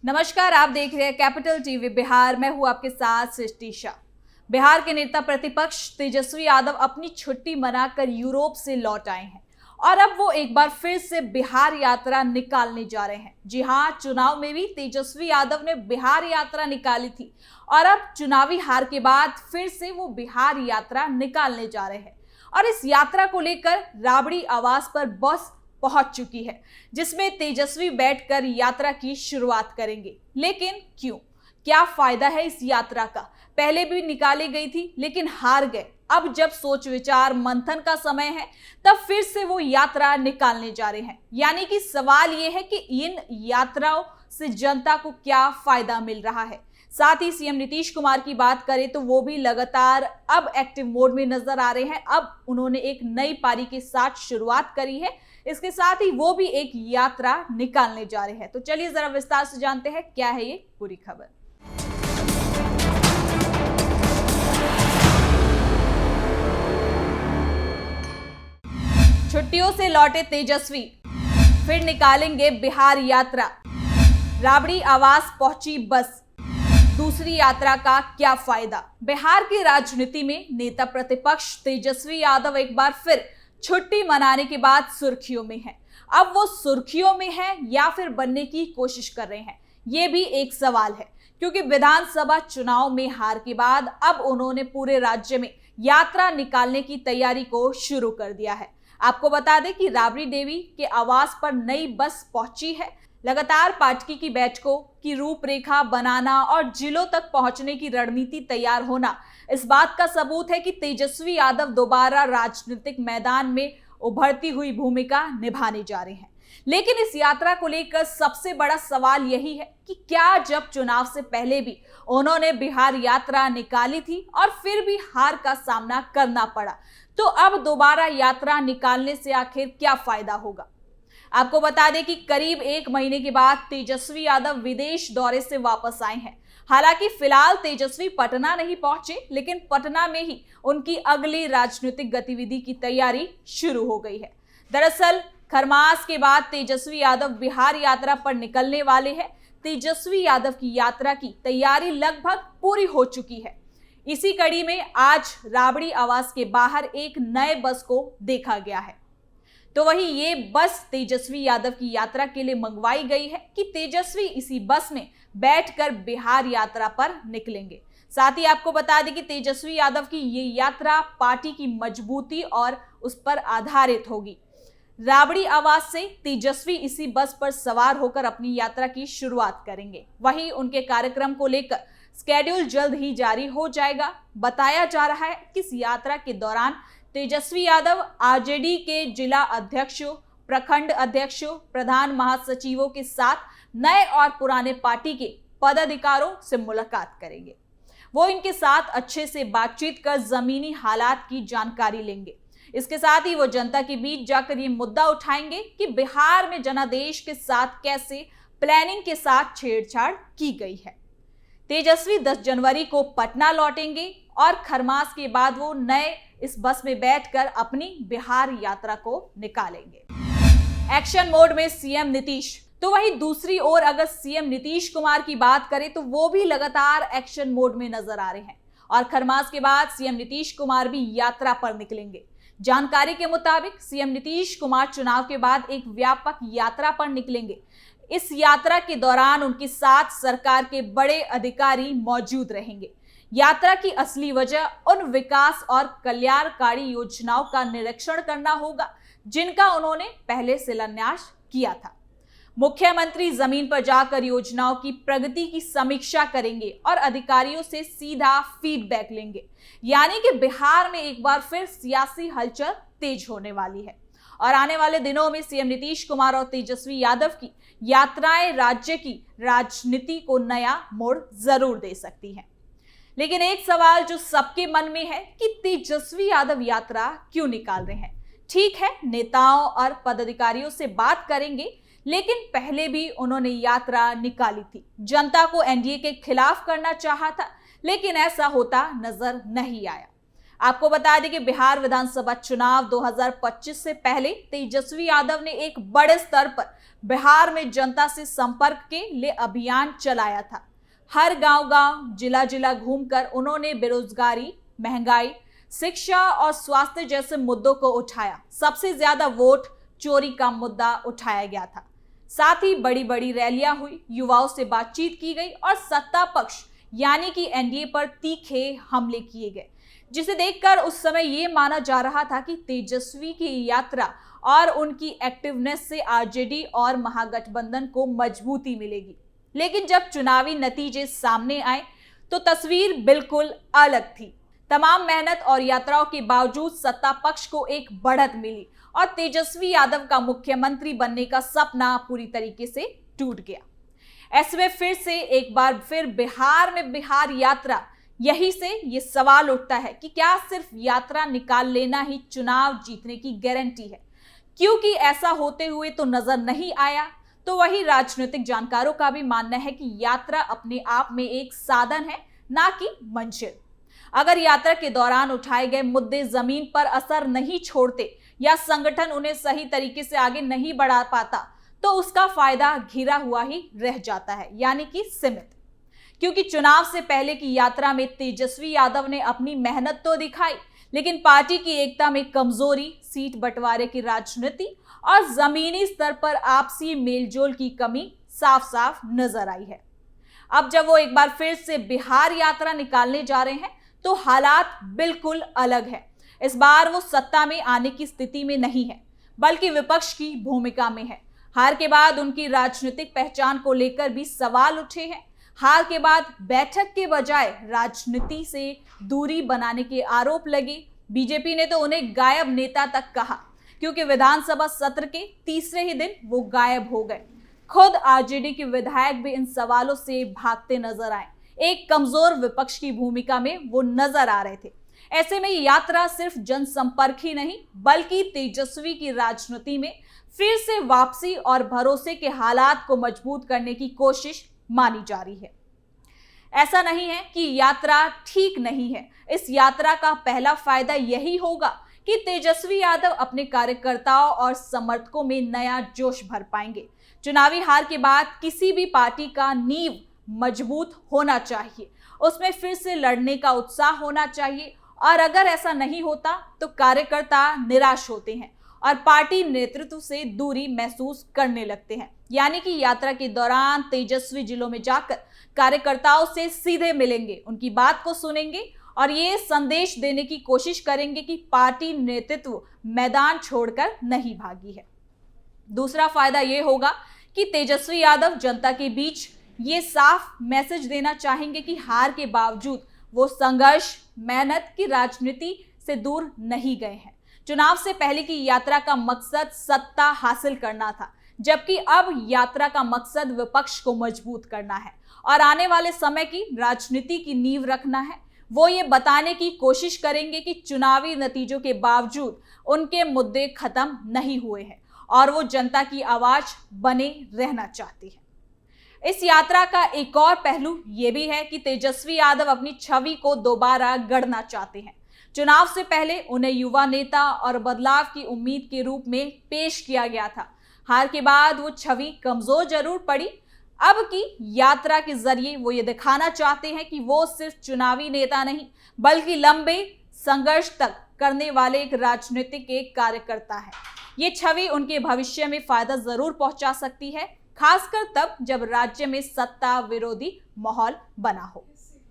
नमस्कार, आप देख रहे हैं कैपिटल टीवी बिहार। मैं हूं आपके साथ सृष्टि शाह। बिहार के नेता प्रतिपक्ष तेजस्वी यादव अपनी छुट्टी मनाकर यूरोप से लौट आए हैं और अब वो एक बार फिर से बिहार यात्रा निकालने जा रहे हैं। जी हां, चुनाव में भी तेजस्वी यादव ने बिहार यात्रा निकाली थी और अब चुनावी हार के बाद फिर से वो बिहार यात्रा निकालने जा रहे हैं। और इस यात्रा को लेकर राबड़ी आवास पर बस पहुंच चुकी है, जिसमें तेजस्वी बैठकर यात्रा की शुरुआत करेंगे। लेकिन क्यों, क्या फायदा है इस यात्रा का? पहले भी निकाली गई थी लेकिन हार गए। अब जब सोच विचार मंथन का समय है, तब फिर से वो यात्रा निकालने जा रहे हैं। यानी कि सवाल ये है कि इन यात्राओं से जनता को क्या फायदा मिल रहा है। साथ ही सीएम नीतीश कुमार की बात करें तो वो भी लगातार अब एक्टिव मोड में नजर आ रहे हैं। अब उन्होंने एक नई पारी के साथ शुरुआत करी है। इसके साथ ही वो भी एक यात्रा निकालने जा रहे हैं। तो चलिए जरा विस्तार से जानते हैं क्या है ये पूरी खबर। छुट्टियों से लौटे तेजस्वी फिर निकालेंगे बिहार यात्रा। राबड़ी आवास पहुंची बस, दूसरी यात्रा का क्या फायदा? बिहार की राजनीति में नेता प्रतिपक्ष तेजस्वी यादव एक बार फिर छुट्टी मनाने के बाद सुर्खियों में है। अब वो सुर्खियों में है या फिर बनने की कोशिश कर रहे हैं, ये भी एक सवाल है। क्योंकि विधानसभा चुनाव में हार के बाद अब उन्होंने पूरे राज्य में यात्रा निकालने की तैयारी को शुरू कर दिया है। आपको बता दें कि राबड़ी देवी के आवास पर नई बस पहुंची है। लगातार पार्टी की बैठकों की रूपरेखा बनाना और जिलों तक पहुंचने की रणनीति तैयार होना इस बात का सबूत है कि तेजस्वी यादव दोबारा राजनीतिक मैदान में उभरती हुई भूमिका निभाने जा रहे हैं। लेकिन इस यात्रा को लेकर सबसे बड़ा सवाल यही है कि क्या जब चुनाव से पहले भी उन्होंने बिहार यात्रा निकाली थी और फिर भी हार का सामना करना पड़ा, तो अब दोबारा यात्रा निकालने से आखिर क्या फायदा होगा? आपको बता दें कि करीब एक महीने के बाद तेजस्वी यादव विदेश दौरे से वापस आए हैं। हालांकि फिलहाल तेजस्वी पटना नहीं पहुंचे, लेकिन पटना में ही उनकी अगली राजनीतिक गतिविधि की तैयारी शुरू हो गई है। दरअसल खरमास के बाद तेजस्वी यादव बिहार यात्रा पर निकलने वाले हैं। तेजस्वी यादव की यात्रा की तैयारी लगभग पूरी हो चुकी है। इसी कड़ी में आज राबड़ी आवास के बाहर एक नए बस को देखा गया है। तो वही ये बस तेजस्वी यादव की यात्रा के लिए मंगवाई गई है कि तेजस्वी इसी बस में बैठकर बिहार यात्रा पर निकलेंगे। साथ ही आपको बता दें कि तेजस्वी यादव की ये यात्रा पार्टी की मजबूती और उस पर आधारित होगी। राबड़ी आवास से तेजस्वी इसी बस पर सवार होकर अपनी यात्रा की शुरुआत करेंगे। वहीं उनके कार्यक्रम को लेकर स्केड्यूल जल्द ही जारी हो जाएगा। बताया जा रहा है कि इस यात्रा के दौरान तेजस्वी यादव आरजेडी के जिला अध्यक्षों, प्रखंड अध्यक्षों, प्रधान महासचिवों के साथ नए और पुराने पार्टी के पदाधिकारियों से मुलाकात करेंगे। वो इनके साथ अच्छे से बातचीत कर जमीनी हालात की जानकारी लेंगे। इसके साथ ही वो जनता के बीच जाकर ये मुद्दा उठाएंगे कि बिहार में जनादेश के साथ कैसे प्लानिंग के साथ छेड़छाड़ की गई है। तेजस्वी 10 जनवरी को पटना लौटेंगे और खरमास के बाद वो नए इस बस में बैठकर अपनी बिहार यात्रा को निकालेंगे। एक्शन मोड में सीएम नीतीश। तो वहीं दूसरी ओर अगर सीएम नीतीश कुमार की बात करें तो वो भी लगातार एक्शन मोड में नजर आ रहे हैं और खरमास के बाद सीएम नीतीश कुमार भी यात्रा पर निकलेंगे। जानकारी के मुताबिक सीएम नीतीश कुमार चुनाव के बाद एक व्यापक यात्रा पर निकलेंगे। इस यात्रा के दौरान उनके साथ सरकार के बड़े अधिकारी मौजूद रहेंगे। यात्रा की असली वजह उन विकास और कल्याणकारी योजनाओं का निरीक्षण करना होगा जिनका उन्होंने पहले शिलान्यास किया था। मुख्यमंत्री जमीन पर जाकर योजनाओं की प्रगति की समीक्षा करेंगे और अधिकारियों से सीधा फीडबैक लेंगे। यानी कि बिहार में एक बार फिर सियासी हलचल तेज होने वाली है और आने वाले दिनों में सीएम नीतीश कुमार और तेजस्वी यादव की यात्राएं राज्य की राजनीति को नया मोड़ जरूर दे सकती हैं। लेकिन एक सवाल जो सबके मन में है कि तेजस्वी यादव यात्रा क्यों निकाल रहे हैं? ठीक है, नेताओं और पदाधिकारियों से बात करेंगे, लेकिन पहले भी उन्होंने यात्रा निकाली थी। जनता को एनडीए के खिलाफ करना चाहा था, लेकिन ऐसा होता नजर नहीं आया। आपको बता दें कि बिहार विधानसभा चुनाव 2025 से पहले तेजस्वी यादव ने एक बड़े स्तर पर बिहार में जनता से संपर्क के लिए अभियान चलाया था। हर गांव-गांव, जिला-जिला घूमकर उन्होंने बेरोजगारी, महंगाई, शिक्षा और स्वास्थ्य जैसे मुद्दों को उठाया। सबसे ज्यादा वोट चोरी का मुद्दा उठाया गया था। साथ ही बड़ी बड़ी रैलियां हुई, युवाओं से बातचीत की गई और सत्ता पक्ष यानी कि एनडीए पर तीखे हमले किए गए, जिसे देखकर उस समय यह माना जा रहा था कि तेजस्वी की यात्रा और उनकी एक्टिवनेस से आरजेडी और महागठबंधन को मजबूती मिलेगी। लेकिन जब चुनावी नतीजे सामने आए तो तस्वीर बिल्कुल अलग थी। तमाम मेहनत और यात्राओं के बावजूद सत्ता पक्ष को एक बढ़त मिली और तेजस्वी यादव का मुख्यमंत्री बनने का सपना पूरी तरीके से टूट गया। ऐसे में फिर से एक बार फिर बिहार में बिहार यात्रा, यही से ये सवाल उठता है कि क्या सिर्फ यात्रा निकाल लेना ही चुनाव जीतने की गारंटी है? क्योंकि ऐसा होते हुए तो नजर नहीं आया। तो वही राजनीतिक जानकारों का भी मानना है कि यात्रा अपने आप में एक साधन है, ना कि मंजिल। अगर यात्रा के दौरान उठाए गए मुद्दे जमीन पर असर नहीं छोड़ते या संगठन उन्हें सही तरीके से आगे नहीं बढ़ा पाता तो उसका फायदा घिरा हुआ ही रह जाता है, यानी कि सीमित। क्योंकि चुनाव से पहले की यात्रा में तेजस्वी यादव ने अपनी मेहनत तो दिखाई, लेकिन पार्टी की एकता में कमजोरी, सीट बंटवारे की राजनीति और जमीनी स्तर पर आपसी मेलजोल की कमी साफ साफ नजर आई है। अब जब वो एक बार फिर से बिहार यात्रा निकालने जा रहे हैं तो हालात बिल्कुल अलग है। इस बार वो सत्ता में आने की स्थिति में नहीं है, बल्कि विपक्ष की भूमिका में है। हार के बाद उनकी राजनीतिक पहचान को लेकर भी सवाल उठे हैं। हार के बाद बैठक के बजाय राजनीति से दूरी बनाने के आरोप लगे। बीजेपी ने तो उन्हें गायब नेता तक कहा, क्योंकि विधानसभा सत्र के तीसरे ही दिन वो गायब हो गए। खुद आरजेडी के विधायक भी इन सवालों से भागते नजर आए। एक कमजोर विपक्ष की भूमिका में वो नजर आ रहे थे। ऐसे में यात्रा सिर्फ जनसंपर्क ही नहीं, बल्कि तेजस्वी की राजनीति में फिर से वापसी और भरोसे के हालात को मजबूत करने की कोशिश मानी जा रही है। ऐसा नहीं है कि यात्रा ठीक नहीं है। इस यात्रा का पहला फायदा यही होगा कि तेजस्वी यादव अपने कार्यकर्ताओं और समर्थकों में नया जोश भर पाएंगे। चुनावी हार के बाद किसी भी पार्टी का नींव मजबूत होना चाहिए, उसमें फिर से लड़ने का उत्साह होना चाहिए। और अगर ऐसा नहीं होता तो कार्यकर्ता निराश होते हैं और पार्टी नेतृत्व से दूरी महसूस करने लगते हैं। यानी कि यात्रा के दौरान तेजस्वी जिलों में जाकर कार्यकर्ताओं से सीधे मिलेंगे, उनकी बात को सुनेंगे और ये संदेश देने की कोशिश करेंगे कि पार्टी नेतृत्व मैदान छोड़कर नहीं भागी है। दूसरा फायदा ये होगा कि तेजस्वी यादव जनता के बीच ये साफ मैसेज देना चाहेंगे कि हार के बावजूद वो संघर्ष, मेहनत की राजनीति से दूर नहीं गए हैं। चुनाव से पहले की यात्रा का मकसद सत्ता हासिल करना था, जबकि अब यात्रा का मकसद विपक्ष को मजबूत करना है और आने वाले समय की राजनीति की नींव रखना है। वो ये बताने की कोशिश करेंगे कि चुनावी नतीजों के बावजूद उनके मुद्दे खत्म नहीं हुए हैं और वो जनता की आवाज बने रहना चाहती है। इस यात्रा का एक और पहलू ये भी है कि तेजस्वी यादव अपनी छवि को दोबारा गढ़ना चाहते हैं। चुनाव से पहले उन्हें युवा नेता और बदलाव की उम्मीद के रूप में पेश किया गया था। हार के बाद वो छवि कमजोर जरूर पड़ी। अब की यात्रा के जरिए वो ये दिखाना चाहते हैं कि वो सिर्फ चुनावी नेता नहीं, बल्कि लंबे संघर्ष तक करने वाले एक राजनीतिक कार्यकर्ता है। ये छवि उनके भविष्य में फायदा जरूर पहुंचा सकती है, खासकर तब जब राज्य में सत्ता विरोधी माहौल बना हो।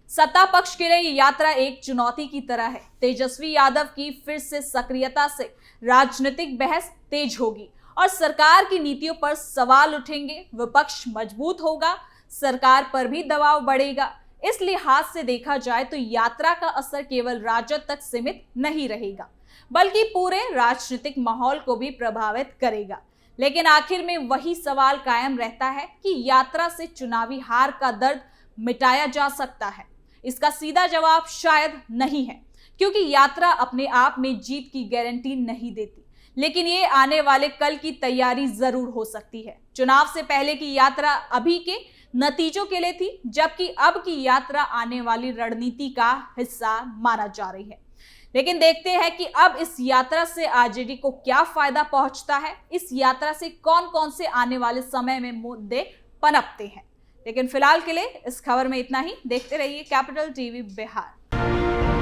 सत्ता पक्ष के लिए ये यात्रा एक चुनौती की तरह है। तेजस्वी यादव की फिर से सक्रियता से राजनीतिक बहस तेज होगी और सरकार की नीतियों पर सवाल उठेंगे। विपक्ष मजबूत होगा, सरकार पर भी दबाव बढ़ेगा। इस लिहाज से देखा जाए तो यात्रा का असर केवल राजद तक सीमित नहीं रहेगा, बल्कि पूरे राजनीतिक माहौल को भी प्रभावित करेगा। लेकिन आखिर में वही सवाल कायम रहता है कि यात्रा से चुनावी हार का दर्द मिटाया जा सकता है। इसका सीधा जवाब शायद नहीं है, क्योंकि यात्रा अपने आप में जीत की गारंटी नहीं देती, लेकिन ये आने वाले कल की तैयारी जरूर हो सकती है। चुनाव से पहले की यात्रा अभी के नतीजों के लिए थी, जबकि अब की यात्रा आने वाली रणनीति का हिस्सा माना जा रही है। लेकिन देखते हैं कि अब इस यात्रा से आरजेडी को क्या फायदा पहुंचता है, इस यात्रा से कौन कौन से आने वाले समय में मुद्दे पनपते हैं। लेकिन फिलहाल के लिए इस खबर में इतना ही। देखते रहिए कैपिटल टीवी बिहार।